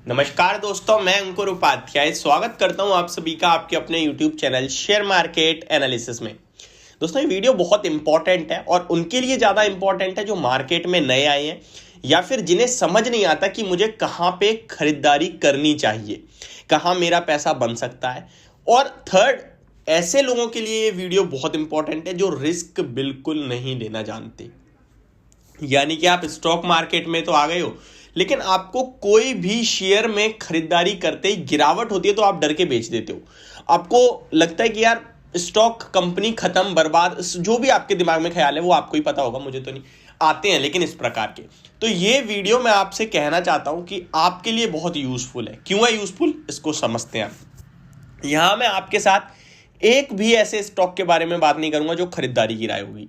नमस्कार दोस्तों, मैं अंकुर उपाध्याय स्वागत करता हूं आप सभी का आपके अपने YouTube channel share market analysis में। दोस्तों, ये वीडियो बहुत इंपॉर्टेंट है और उनके लिए ज़्यादा इंपॉर्टेंट है जो मार्केट में नए आए हैं या फिर जिन्हें समझ नहीं आता कि मुझे कहाँ पे खरीदारी करनी चाहिए, कहाँ मेरा पैसा बन सकता है। और थर्ड, ऐसे लोगों के लिए ये वीडियो बहुत इंपॉर्टेंट है जो रिस्क बिल्कुल नहीं लेना जानते। यानी कि आप स्टॉक मार्केट में तो आ गए हो, लेकिन आपको कोई भी शेयर में खरीदारी करते ही गिरावट होती है तो आप डर के बेच देते हो। आपको लगता है कि यार स्टॉक कंपनी खत्म, बर्बाद, जो भी आपके दिमाग में ख्याल है वो आपको ही पता होगा, मुझे तो नहीं आते हैं लेकिन इस प्रकार के। तो ये वीडियो मैं आपसे कहना चाहता हूं कि आपके लिए बहुत यूजफुल है। क्यों है यूजफुल, इसको समझते हैं आप। यहां मैं आपके साथ एक भी ऐसे स्टॉक के बारे में बात नहीं करूंगा जो खरीदारी की राय होगी,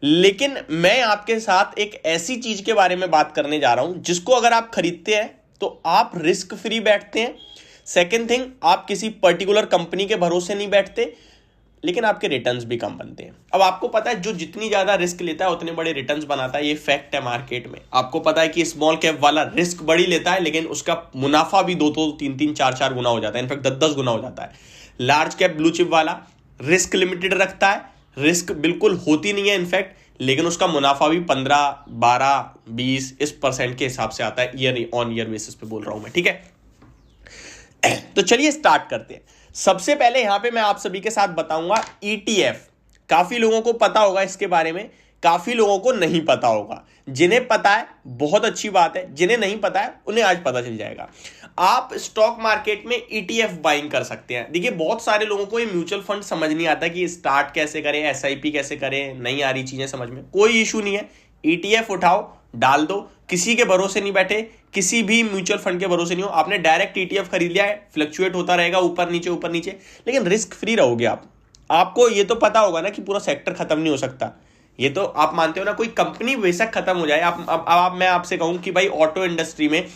लेकिन मैं आपके साथ एक ऐसी चीज के बारे में बात करने जा रहा हूं जिसको अगर आप खरीदते हैं तो आप रिस्क फ्री बैठते हैं। सेकंड थिंग, आप किसी पर्टिकुलर कंपनी के भरोसे नहीं बैठते, लेकिन आपके रिटर्न्स भी कम बनते हैं। अब आपको पता है जो जितनी ज्यादा रिस्क लेता है उतने बड़े रिटर्न्स बनाता है, ये फैक्ट है मार्केट में। आपको पता है कि स्मॉल कैप वाला रिस्क बड़ी लेता है लेकिन उसका मुनाफा भी 2-2, 3-3, 4-4 गुना हो जाता है, इनफैक्ट 10-10 गुना हो जाता है। लार्ज कैप ब्लू चिप वाला रिस्क लिमिटेड रखता है, रिस्क बिल्कुल होती नहीं है इनफैक्ट, लेकिन उसका मुनाफा भी 15, 12, 20 इस परसेंट के हिसाब से आता है। ईयर ऑन ईयर बेसिस पे बोल रहा हूं मैं, ठीक है। तो चलिए स्टार्ट करते हैं। सबसे पहले यहां पे मैं आप सभी के साथ बताऊंगा ईटीएफ। काफी लोगों को पता होगा इसके बारे में, काफी लोगों को नहीं पता होगा। जिन्हें पता है बहुत अच्छी बात है, जिन्हें नहीं पता है उन्हें आज पता चल जाएगा। आप स्टॉक मार्केट में ईटीएफ बाइंग कर सकते हैं। देखिए, बहुत सारे लोगों को ये म्यूचुअल फंड समझ नहीं आता कि स्टार्ट कैसे करें, एसआईपी कैसे करें, नहीं आ रही चीजें समझ में। कोई इशू नहीं है, ईटीएफ उठाओ, डाल दो। किसी के भरोसे नहीं बैठे, किसी भी म्यूचुअल फंड के भरोसे नहीं हो। आपने डायरेक्ट ईटीएफ खरीद लिया है, फ्लक्चुएट होता रहेगा ऊपर नीचे, लेकिन रिस्क फ्री रहोगे आप। आपको ये तो पता होगा ना कि पूरा सेक्टर खत्म नहीं हो सकता। ये तो आप मानते हो ना, कोई कंपनी बेशक खत्म हो जाए। अब मैं आपसे कहूं कि भाई ऑटो इंडस्ट्री में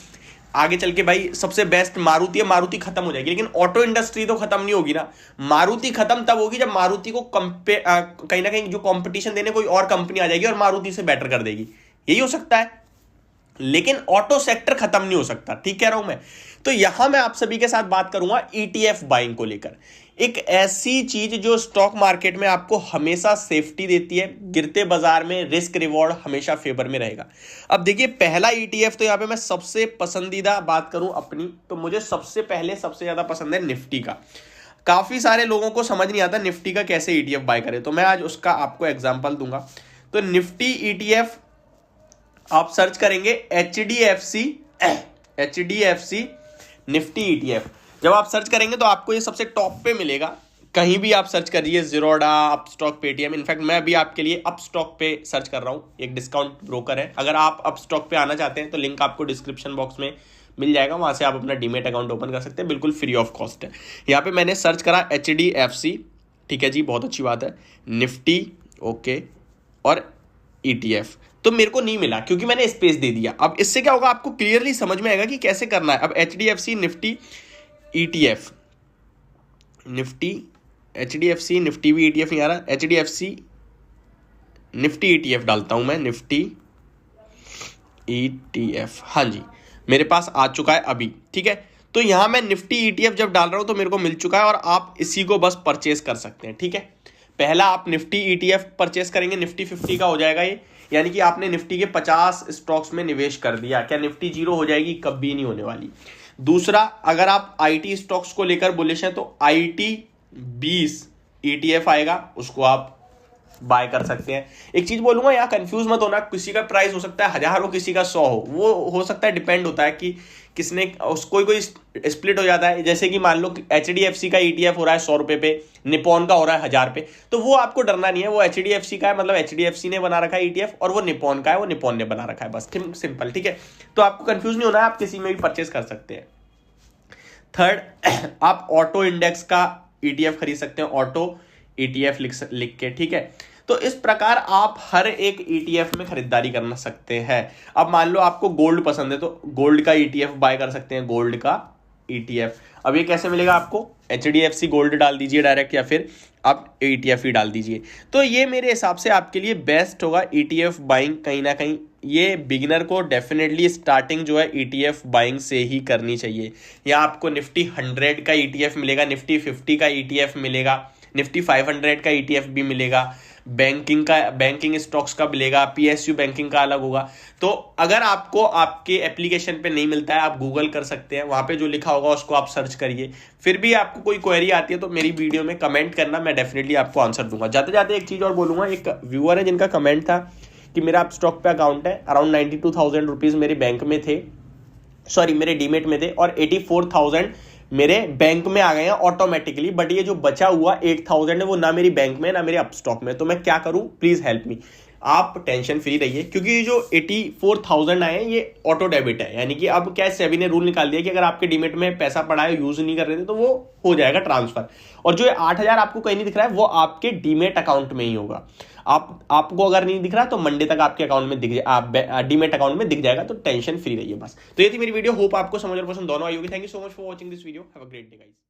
आगे चल के भाई सबसे बेस्ट मारुति है, मारुति खत्म हो जाएगी, लेकिन ऑटो इंडस्ट्री तो खत्म नहीं होगी ना। मारुति खत्म तब होगी जब मारुति को कहीं ना कहीं जो कंपटीशन देने कोई और कंपनी आ जाएगी और मारुति से बेटर कर देगी, यही हो सकता है। लेकिन ऑटो सेक्टर खत्म नहीं हो सकता, ठीक कह रहा हूं मैं। तो यहां मैं आप सभी के साथ बात करूंगा ईटीएफ बाइंग को लेकर। एक ऐसी चीज जो स्टॉक मार्केट में आपको हमेशा सेफ्टी देती है, गिरते बाजार में रिस्क रिवॉर्ड हमेशा फेवर में रहेगा। अब देखिए, पहला ईटीएफ तो यहां पे मैं सबसे पसंदीदा बात करूं अपनी, तो मुझे सबसे पहले सबसे ज्यादा पसंद है निफ्टी का। काफी सारे लोगों को समझ नहीं आता निफ्टी का कैसे ईटीएफ बाय करें, तो मैं आज उसका आपको एग्जांपल दूंगा। तो निफ्टी ईटीएफ आप सर्च करेंगे एचडीएफसी निफ्टी ईटीएफ। जब आप सर्च करेंगे तो आपको ये सबसे टॉप पे मिलेगा। कहीं भी आप सर्च करिए, जीरोडा, अपस्टॉक, पेटीएम। इनफैक्ट मैं भी आपके लिए अपस्टॉक पे सर्च कर रहा हूँ, एक डिस्काउंट ब्रोकर है। अगर आप अपस्टॉक पे आना चाहते हैं तो लिंक आपको डिस्क्रिप्शन बॉक्स में मिल जाएगा, वहां से आप अपना डीमेट अकाउंट ओपन कर सकते हैं, बिल्कुल फ्री ऑफ कॉस्ट है। यहाँ पे मैंने सर्च करा एचडीएफसी, ठीक है जी, बहुत अच्छी बात है। निफ्टी, ओके, और ईटीएफ तो मेरे को नहीं मिला क्योंकि मैंने स्पेस दे दिया। अब इससे क्या होगा, आपको क्लियरली समझ में आएगा कि कैसे करना है। अब HDFC Nifty ETF, HDFC Nifty भी ईटीएफ नहीं आ रहा, एचडीएफसी निफ्टी ईटीएफ डालता हूं मैं, निफ्टी ईटीएफ। हाँ जी, मेरे पास आ चुका है अभी, ठीक है। तो यहां मैं निफ्टी ईटीएफ जब डाल रहा हूं तो मेरे को मिल चुका है और आप इसी को बस परचेस कर सकते हैं, ठीक है। पहला आप निफ्टी ईटीएफ परचेस करेंगे, निफ्टी 50 का हो जाएगा ये, यानी कि आपने निफ्टी के 50 स्टॉक्स में निवेश कर दिया। क्या निफ्टी जीरो हो जाएगी? कभी नहीं होने वाली। दूसरा, अगर आप आईटी स्टॉक्स को लेकर बुलिश हैं तो आईटी 20 ईटीएफ आएगा, उसको आप बाय कर सकते हैं। एक चीज बोलूंगा, यहाँ कंफ्यूज मत होना, किसी का प्राइस हो सकता है 1000 हो, किसी का 100 हो, वो हो सकता है, डिपेंड होता है कि किसने कोई स्प्लिट हो जाता है। जैसे कि मान लो एचडीएफसी का ईटीएफ हो रहा है 100 रुपए पे, निपॉन का हो रहा है 1000 पे, तो वो आपको डरना नहीं है। वो एचडीएफसी का है, मतलब एचडीएफसी ने बना रखा है ईटीएफ, और वो निपॉन का है, वो निपॉन ने बना रखा है, बस सिंपल, ठीक है। तो आपको कंफ्यूज नहीं होना है, आप किसी में भी परचेस कर सकते हैं। थर्ड, आप ऑटो इंडेक्स का ईटीएफ खरीद सकते हैं, ऑटो ईटीएफ लिख के, ठीक है। तो इस प्रकार आप हर एक ईटीएफ में खरीदारी कर सकते हैं। अब मान लो आपको गोल्ड पसंद है तो गोल्ड का ईटीएफ बाय कर सकते हैं, गोल्ड का ETF। अब ये कैसे मिलेगा आपको, HDFC गोल्ड डाल दीजिए डायरेक्ट, या फिर आप ETF ही डाल दीजिए। तो ये मेरे हिसाब से आपके लिए बेस्ट होगा ETF बाइंग। कहीं ना कहीं ये बिगिनर को डेफिनेटली स्टार्टिंग जो है ETF बाइंग से ही करनी चाहिए। यहाँ आपको निफ्टी 100 का ETF मिलेगा, निफ्टी 50 का ETF मिलेगा, निफ्टी 500 का ETF भी मिलेगा, बैंकिंग स्टॉक्स का मिलेगा, PSU बैंकिंग का अलग होगा। तो अगर आपको आपके एप्लीकेशन पे नहीं मिलता है, आप गूगल कर सकते हैं, वहां पे जो लिखा होगा उसको आप सर्च करिए। फिर भी आपको कोई क्वेरी आती है तो मेरी वीडियो में कमेंट करना, मैं डेफिनेटली आपको आंसर दूंगा। जाते जाते एक चीज और बोलूंगा, एक व्यूअर है जिनका कमेंट था कि मेरा आप स्टॉक पे अकाउंट है, अराउंड 92,000 रुपीज मेरे बैंक में थे, सॉरी मेरे डीमेट में थे, और 84,000 मेरे बैंक में आ गए हैं ऑटोमेटिकली। बट ये जो बचा हुआ 8,000 है वो ना मेरी बैंक में ना मेरे अपस्टॉक में। तो मैं क्या करूं, प्लीज हेल्प मी। आप टेंशन फ्री रहिए, क्योंकि ये जो 84,000 आए हैं ये ऑटो डेबिट है, यानी कि अब क्या सेबी ने रूल निकाल दिया कि अगर आपके डीमेट में पैसा पड़ा है, यूज नहीं कर रहे थे, तो वो हो जाएगा ट्रांसफर। और जो 8,000 आपको कहीं नहीं दिख रहा है वो आपके डीमेट अकाउंट में ही होगा। आपको अगर नहीं दिख रहा तो मंडे तक आपके अकाउंट में दिख जाए, डीमेट अकाउंट में दिख जाएगा। तो टेंशन फ्री रहिए बस। तो ये थी मेरी वीडियो, होप आपको समझ और पसंद दोनों आई होगी। Thank you so much for watching this video, have a great day guys.